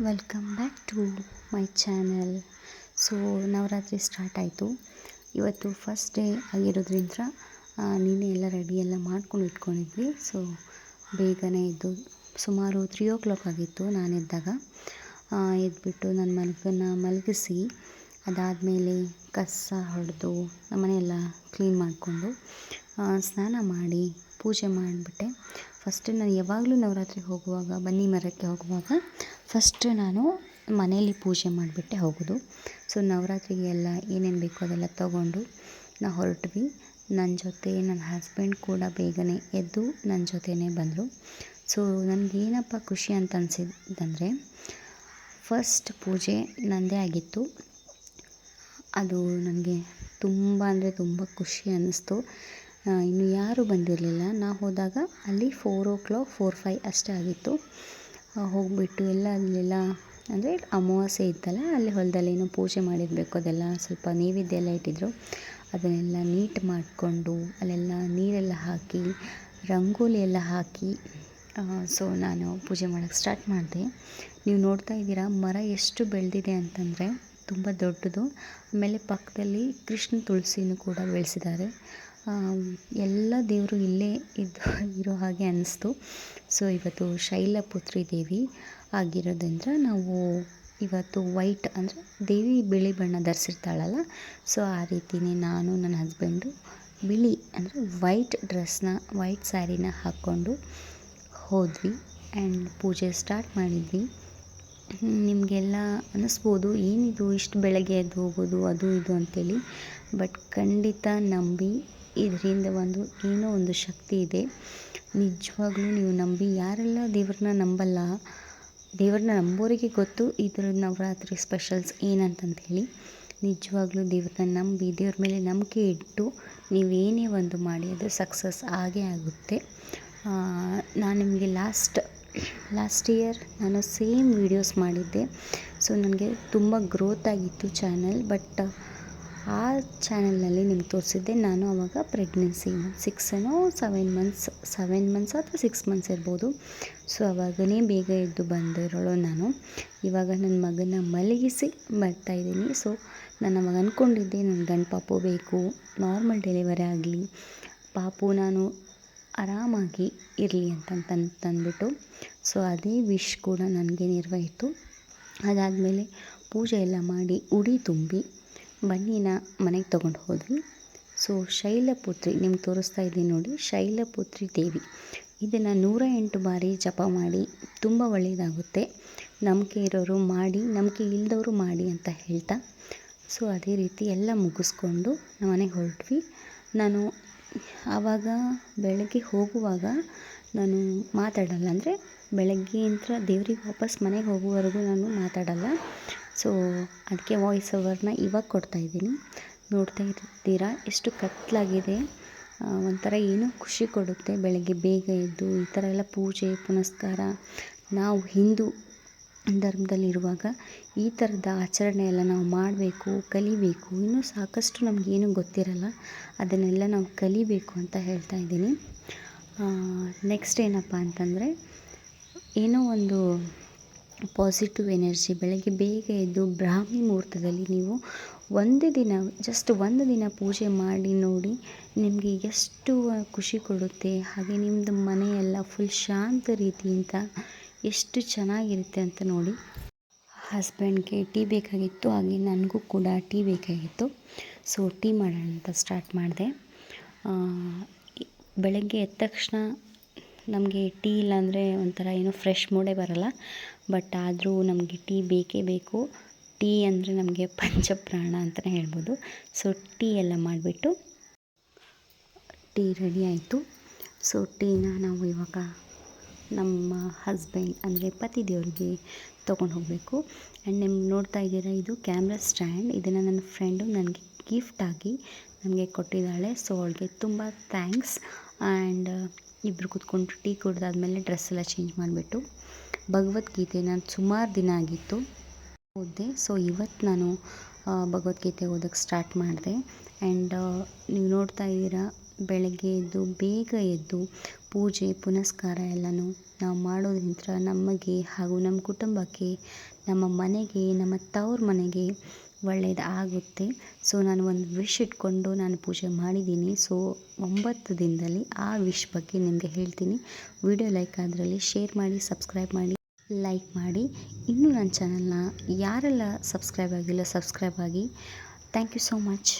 Welcome back to my channel. So Navaratri start ಆಯಿತು. ಇವತ್ತು first day ಆಗಿರೋದ್ರಿಂದ ನಿನ್ನೆ ಎಲ್ಲ ರೆಡಿ ಎಲ್ಲ ಮಾಡ್ಕೊಂಡು ಇಟ್ಕೊಂಡಿದ್ವಿ. ಸೊ ಬೇಗನೆ ಎದ್ದು ಸುಮಾರು 3 o'clock ಆಗಿತ್ತು ನಾನು ಎದ್ದಾಗ. ಎದ್ಬಿಟ್ಟು ನನ್ನ ಮಗನ ಮಲಗಿಸಿ ಅದಾದಮೇಲೆ ಕಸ ಹೊಡೆದು ನಮ್ಮನೆಯೆಲ್ಲ ಕ್ಲೀನ್ ಮಾಡಿಕೊಂಡು ಸ್ನಾನ ಮಾಡಿ ಪೂಜೆ ಮಾಡಿಬಿಟ್ಟೆ. ಫಸ್ಟ್ ನಾನು ಯಾವಾಗಲೂ ನವರಾತ್ರಿಗೆ ಹೋಗುವಾಗ, ಬನ್ನಿ ಮರಕ್ಕೆ ಹೋಗುವಾಗ ಫಸ್ಟ್ ನಾನು ಮನೆಯಲ್ಲಿ ಪೂಜೆ ಮಾಡಿಬಿಟ್ಟೆ ಹೋಗೋದು. ಸೊ ನವರಾತ್ರಿಗೆ ಎಲ್ಲ ಏನೇನು ಬೇಕೋ ಅದೆಲ್ಲ ತೊಗೊಂಡು ನಾವು ಹೊರಟ್ವಿ. ನನ್ನ ಜೊತೆ ನನ್ನ ಹಸ್ಬೆಂಡ್ ಕೂಡ ಬೇಗನೆ ಎದ್ದು ನನ್ನ ಜೊತೆನೇ ಬಂದರು. ಸೊ ನನಗೇನಪ್ಪ ಖುಷಿ ಅಂತ ಅನಿಸಿದ್ದಂದರೆ, ಫಸ್ಟ್ ಪೂಜೆ ನನ್ನದೇ ಆಗಿತ್ತು. ಅದು ನನಗೆ ತುಂಬ ಅಂದರೆ ತುಂಬ ಖುಷಿ ಅನ್ನಿಸ್ತು. ಇನ್ನು ಯಾರೂ ಬಂದಿರಲಿಲ್ಲ. ನಾವು ಹೋದಾಗ ಅಲ್ಲಿ 4 o'clock 4-5 ಅಷ್ಟೇ ಆಗಿತ್ತು. ಹೋಗಿಬಿಟ್ಟು ಅಲ್ಲೆಲ್ಲ ಅಂದರೆ ಅಮಾವಾಸ್ಯೆ ಇತ್ತಲ್ಲ, ಅಲ್ಲಿ ಹೊಲದಲ್ಲಿ ಏನೋ ಪೂಜೆ ಮಾಡಿರಬೇಕು, ಅದೆಲ್ಲ ಸ್ವಲ್ಪ ನೈವೇದ್ಯ ಎಲ್ಲ ಇಟ್ಟಿದ್ದರು. ಅದನ್ನೆಲ್ಲ ನೀಟ್ ಮಾಡಿಕೊಂಡು ಅಲ್ಲೆಲ್ಲ ನೀರೆಲ್ಲ ಹಾಕಿ ರಂಗೋಲಿ ಎಲ್ಲ ಹಾಕಿ ಸೊ ನಾನು ಪೂಜೆ ಮಾಡೋಕ್ಕೆ ಸ್ಟಾರ್ಟ್ ಮಾಡಿದೆ. ನೀವು ನೋಡ್ತಾ ಇದ್ದೀರಾ ಮರ ಎಷ್ಟು ಬೆಳೆದಿದೆ ಅಂತಂದರೆ ತುಂಬ ದೊಡ್ಡದು. ಆಮೇಲೆ ಪಕ್ಕದಲ್ಲಿ ಕೃಷ್ಣ ತುಳಸಿನೂ ಕೂಡ ಬೆಳೆಸಿದ್ದಾರೆ. ಎಲ್ಲ ದೇವರು ಇಲ್ಲೇ ಇರೋ ಹಾಗೆ ಅನ್ನಿಸ್ತು. ಸೊ ಇವತ್ತು ಶೈಲಪುತ್ರಿ ದೇವಿ ಆಗಿರೋದ್ರಿಂದ ನಾವು ಇವತ್ತು ವೈಟ್ ಅಂದರೆ ದೇವಿ ಬಿಳಿ ಬಣ್ಣ ಧರಿಸಿರ್ತಾಳಲ್ಲ, ಸೊ ಆ ರೀತಿಯೇ ನಾನು ನನ್ನ ಹಸ್ಬೆಂಡು ಬಿಳಿ ಅಂದರೆ ವೈಟ್ ಸ್ಯಾರಿನ ಹಾಕ್ಕೊಂಡು ಹೋದ್ವಿ ಆ್ಯಂಡ್ ಪೂಜೆ ಸ್ಟಾರ್ಟ್ ಮಾಡಿದ್ವಿ. ನಿಮಗೆಲ್ಲ ಅನ್ನಿಸ್ಬೋದು ಏನಿದು ಇಷ್ಟು ಬೆಳಗ್ಗೆ ಎದ್ದು ಹೋಗೋದು ಅದು ಇದು ಅಂತೇಳಿ. ಬಟ್ ಖಂಡಿತ ನಂಬಿ, ಇದರಿಂದ ಏನೋ ಒಂದು ಶಕ್ತಿ ಇದೆ. ನಿಜವಾಗ್ಲೂ ನೀವು ನಂಬಿ. ಯಾರೆಲ್ಲ ದೇವ್ರನ್ನ ನಂಬಲ್ಲ, ದೇವ್ರನ್ನ ನಂಬೋರಿಗೆ ಗೊತ್ತು ಇದರ ನವರಾತ್ರಿ ಸ್ಪೆಷಲ್ಸ್ ಏನಂತಂಥೇಳಿ. ನಿಜವಾಗ್ಲೂ ದೇವ್ರನ್ನ ನಂಬಿ, ದೇವ್ರ ಮೇಲೆ ನಂಬಿಕೆ ಇಟ್ಟು ನೀವೇನೇ ಒಂದು ಮಾಡಿ ಅದು ಸಕ್ಸಸ್ ಆಗೇ ಆಗುತ್ತೆ. ನಾನು ನಿಮಗೆ ಲಾಸ್ಟ್ ಇಯರ್ ನಾನು ಸೇಮ್ ವೀಡಿಯೋಸ್ ಮಾಡಿದ್ದೆ. ಸೊ ನನಗೆ ತುಂಬ ಗ್ರೋತ್ ಆಗಿತ್ತು ಚಾನಲ್. ಬಟ್ ಆ ಚಾನಲ್ನಲ್ಲಿ ನಿಮ್ಗೆ ತೋರಿಸಿದ್ದೆ ನಾನು ಆವಾಗ ಪ್ರೆಗ್ನೆನ್ಸಿ 7 ಮಂತ್ಸ್ ಅಥವಾ 6 ಮಂತ್ಸ್ ಇರ್ಬೋದು. ಸೊ ಆವಾಗನೇ ಬೇಗ ಎದ್ದು ಬಂದಿರೋಳು ನಾನು. ಇವಾಗ ನನ್ನ ಮಗನ ಮಲಗಿಸಿ ಬರ್ತಾಯಿದ್ದೀನಿ. ಸೊ ನಾನು ಅವಾಗ ಅಂದ್ಕೊಂಡಿದ್ದೆ ನನ್ನ ಗಂಡು ಪಾಪು ಬೇಕು, ನಾರ್ಮಲ್ ಡೆಲಿವರಿ ಆಗಲಿ, ಪಾಪು ನಾನು ಆರಾಮಾಗಿ ಇರಲಿ ಅಂತಂದ್ಬಿಟ್ಟು. ಸೊ ಅದೇ ವಿಶ್ ಕೂಡ ನನಗೆ ನೆರವೇರಿತು. ಅದಾದಮೇಲೆ ಪೂಜೆ ಎಲ್ಲ ಮಾಡಿ ಉಡಿ ತುಂಬಿ ಬನ್ನಿನ ಮನೆಗೆ ತೊಗೊಂಡು ಹೋದ್ವಿ. ಸೊ ಶೈಲಪುತ್ರಿ ನಿಮ್ಗೆ ತೋರಿಸ್ತಾ ಇದ್ದೀನಿ ನೋಡಿ, ಶೈಲಪುತ್ರಿ ದೇವಿ. ಇದನ್ನು 108 ಬಾರಿ ಜಪ ಮಾಡಿ ತುಂಬ ಒಳ್ಳೆಯದಾಗುತ್ತೆ. ನಂಬಿಕೆ ಇರೋರು ಮಾಡಿ, ನಂಬಿಕೆ ಇಲ್ಲದವರು ಮಾಡಿ ಅಂತ ಹೇಳ್ತಾ. ಸೊ ಅದೇ ರೀತಿ ಎಲ್ಲ ಮುಗಿಸ್ಕೊಂಡು ನಮ್ಮ ಮನೆಗೆ ಹೊರಟ್ವಿ. ನಾನು ಆವಾಗ ಬೆಳಗ್ಗೆ ಹೋಗುವಾಗ ನಾನು ಮಾತಾಡಲ್ಲ, ಅಂದರೆ ಬೆಳಗ್ಗೆಯಿಂದ ದೇವ್ರಿಗೆ ವಾಪಸ್ ಮನೆಗೆ ಹೋಗುವವರೆಗೂ ನಾನು ಮಾತಾಡಲ್ಲ. ಸೊ ಅದಕ್ಕೆ ವಾಯ್ಸ್ ಓವರ್ನ ಇವಾಗ ಕೊಡ್ತಾಯಿದ್ದೀನಿ. ನೋಡ್ತಾ ಇರ್ತೀರಾ ಎಷ್ಟು ಕತ್ತಲಾಗಿದೆ. ಒಂಥರ ಏನೋ ಖುಷಿ ಕೊಡುತ್ತೆ ಬೆಳಗ್ಗೆ ಬೇಗ ಎದ್ದು ಈ ಥರ ಎಲ್ಲ ಪೂಜೆ ಪುನಸ್ಕಾರ. ನಾವು ಹಿಂದೂ ಧರ್ಮದಲ್ಲಿರುವಾಗ ಈ ಥರದ ಆಚರಣೆ ಎಲ್ಲ ನಾವು ಮಾಡಬೇಕು, ಕಲಿಬೇಕು. ಇನ್ನೂ ಸಾಕಷ್ಟು ನಮಗೇನು ಗೊತ್ತಿರಲ್ಲ, ಅದನ್ನೆಲ್ಲ ನಾವು ಕಲಿಬೇಕು ಅಂತ ಹೇಳ್ತಾ ಇದ್ದೀನಿ. ನೆಕ್ಸ್ಟ್ ಏನಪ್ಪ ಅಂತಂದರೆ, ಏನೋ ಒಂದು ಪಾಸಿಟಿವ್ ಎನರ್ಜಿ. ಬೆಳಗ್ಗೆ ಬೇಗ ಎದ್ದು ಬ್ರಾಹ್ಮಿ ಮುಹೂರ್ತದಲ್ಲಿ ನೀವು ಜಸ್ಟ್ ಒಂದು ದಿನ ಪೂಜೆ ಮಾಡಿ ನೋಡಿ, ನಿಮಗೆ ಎಷ್ಟು ಖುಷಿ ಕೊಡುತ್ತೆ. ಹಾಗೆ ನಿಮ್ಮದು ಮನೆಯೆಲ್ಲ ಫುಲ್ ಶಾಂತ ರೀತಿಯಿಂದ ಎಷ್ಟು ಚೆನ್ನಾಗಿರುತ್ತೆ ಅಂತ ನೋಡಿ. ಹಸ್ಬೆಂಡ್ಗೆ ಟೀ ಬೇಕಾಗಿತ್ತು, ಹಾಗೆ ನನಗೂ ಕೂಡ ಟೀ ಬೇಕಾಗಿತ್ತು. ಸೊ ಟೀ ಮಾಡೋಣ ಅಂತ ಸ್ಟಾರ್ಟ್ ಮಾಡಿದೆ. ಬೆಳಗ್ಗೆ ಎದ್ದ ತಕ್ಷಣ ನಮಗೆ ಟೀ ಇಲ್ಲಾಂದರೆ ಒಂಥರ ಏನೋ ಫ್ರೆಶ್ ಮೂಡೇ ಬರಲ್ಲ. ಬಟ್ ಆದರೂ ನಮಗೆ ಟೀ ಬೇಕೇ ಬೇಕು. ಟೀ ಅಂದರೆ ನಮಗೆ ಪಂಚಪ್ರಾಣ ಅಂತಲೇ ಹೇಳ್ಬೋದು. ಸೊ ಟೀ ಎಲ್ಲ ಮಾಡಿಬಿಟ್ಟು ಟೀ ರೆಡಿ ಆಯಿತು. ಸೊ ಟೀನ ನಾವು ಇವಾಗ ನಮ್ಮ ಹಸ್ಬೆಂಡ್ ಅಂದರೆ ಪತಿ ದೇವರಿಗೆ ತೊಗೊಂಡು ಹೋಗಬೇಕು. ಆ್ಯಂಡ್ ನಿಮ್ಗೆ ನೋಡ್ತಾ ಇದ್ದೀರಾ, ಇದು ಕ್ಯಾಮ್ರಾ ಸ್ಟ್ಯಾಂಡ್. ಇದನ್ನು ನನ್ನ ಫ್ರೆಂಡು ನನಗೆ ಗಿಫ್ಟಾಗಿ ನನಗೆ ಕೊಟ್ಟಿದ್ದಾಳೆ. ಸೊ ಅವಳಿಗೆ ತುಂಬ ಥ್ಯಾಂಕ್ಸ್. ಆ್ಯಂಡ್ ಇಬ್ಬರು ಕೂತ್ಕೊಂಡು ಟೀ ಕುಡ್ದಾದ್ಮೇಲೆ ಡ್ರೆಸ್ ಎಲ್ಲ ಚೇಂಜ್ ಮಾಡಿಬಿಟ್ಟು ಭಗವದ್ಗೀತೆ ನಾನು ಸುಮಾರು ದಿನ ಆಗಿತ್ತು ಓದಿದೆ. ಸೊ ಇವತ್ತು ನಾನು ಭಗವದ್ಗೀತೆ ಓದೋಕ್ಕೆ ಸ್ಟಾರ್ಟ್ ಮಾಡಿದೆ. ಆ್ಯಂಡ್ ನೀವು ನೋಡ್ತಾ ಇದ್ದೀರಾ ಬೆಳಗ್ಗೆ ಎದ್ದು ಬೇಗ ಎದ್ದು ಪೂಜೆ ಪುನಸ್ಕಾರ ಎಲ್ಲನೂ ನಾವು ಮಾಡೋದ್ರಿಂದ ನಮಗೆ ಹಾಗೂ ನಮ್ಮ ಕುಟುಂಬಕ್ಕೆ, ನಮ್ಮ ಮನೆಗೆ, ನಮ್ಮ ತವ್ರ ಮನೆಗೆ ಒಳ್ಳೆಯದು ಆಗುತ್ತೆ. ಸೊ ನಾನು ಒಂದು ವಿಶ್ ಇಟ್ಕೊಂಡು ನಾನು ಪೂಜೆ ಮಾಡಿದ್ದೀನಿ. ಸೊ 9 ದಿನದಲ್ಲಿ ಆ ವಿಶ್ ಬಗ್ಗೆ ನಿಮಗೆ ಹೇಳ್ತೀನಿ. ವಿಡಿಯೋ ಲೈಕ್ ಆದ್ರಲ್ಲಿ ಶೇರ್ ಮಾಡಿ, ಸಬ್ಸ್ಕ್ರೈಬ್ ಮಾಡಿ, ಲೈಕ್ ಮಾಡಿ. ಇನ್ನೂ ನನ್ನ ಚಾನಲ್ನ ಯಾರೆಲ್ಲ ಸಬ್ಸ್ಕ್ರೈಬ್ ಆಗಿಲ್ಲ ಸಬ್ಸ್ಕ್ರೈಬ್ ಆಗಿ. Thank you so much.